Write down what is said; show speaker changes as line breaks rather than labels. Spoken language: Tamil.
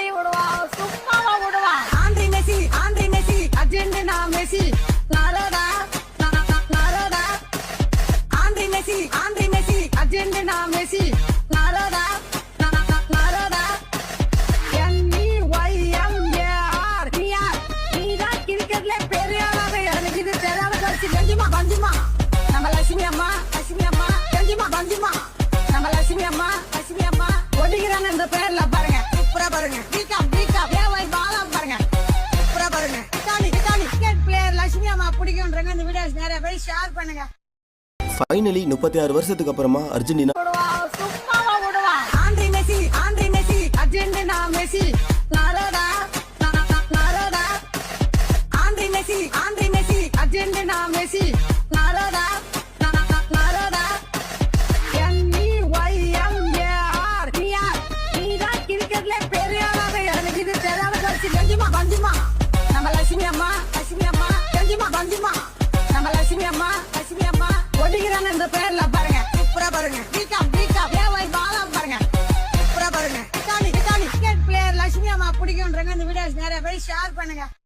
கை விடுவான், சும்மாவா விடுவான். ஆண்ட்ரி மெஸ்ஸி, அர்ஜென்டினா மெஸ்ஸி, நரடா நரடா. ஆண்ட்ரி மெஸ்ஸி, அர்ஜென்டினா மெஸ்ஸி, நரடா நரடா. NEYMAR, நீதான் கிரிக்கெட்ல பெரிய ஆளாவே. எனக்கு இது தெரியாத கட்சி. பெஞ்சுமா நம்ம லட்சுமி அம்மா, பெஞ்சுமா நம்ம லட்சுமி அம்மா. ஒடிக்கிறான இந்த பேர்ல பாருங்க, சூப்பரா பாருங்க. பிகாம் ஏவை பாலம் பாருங்க, சூப்பரா பாருங்க. கிரிக்கெட் பிளேயர் லட்சுமி அம்மா பிடிக்கும்ன்றங்க. இந்த வீடியோஸ் நிறைய பேர் ஷேர் பண்ணுங்க.
ஃபைனலி 36 வருஷத்துக்கு அப்புறமா அர்ஜென்டினா
சும்மாவா விடுவான். ஆண்ட்ரி மெஸ்ஸி, அர்ஜென்டினா மெஸ்ஸி, நரடா நரடா. ஆண்ட்ரி மெஸ்ஸி, அர்ஜென்டினா மெஸ்ஸி, நரடா நரடா. NEYMAR, நீதான் கிரிக்கெட்ல பெரிய ஆளாவே. எனக்கு இது தெரியாத கட்சி. பெஞ்சுமா நம்ம லட்சுமி அம்மா. பெஞ்சுமா நம்ம லட்சுமி அம்மா. ஒடிக்கிறான இந்த பேர்ல பாருங்க, சூப்பரா பாருங்க. பிகாம் ஏவை பாலம் பாருங்க, சூப்பரா பாருங்க. கிரிக்கெட் பிளேயர் லட்சுமி அம்மா பிடிக்கும்ன்றங்க. இந்த வீடியோஸ் நிறைய பேர் ஷேர் பண்ணுங்க.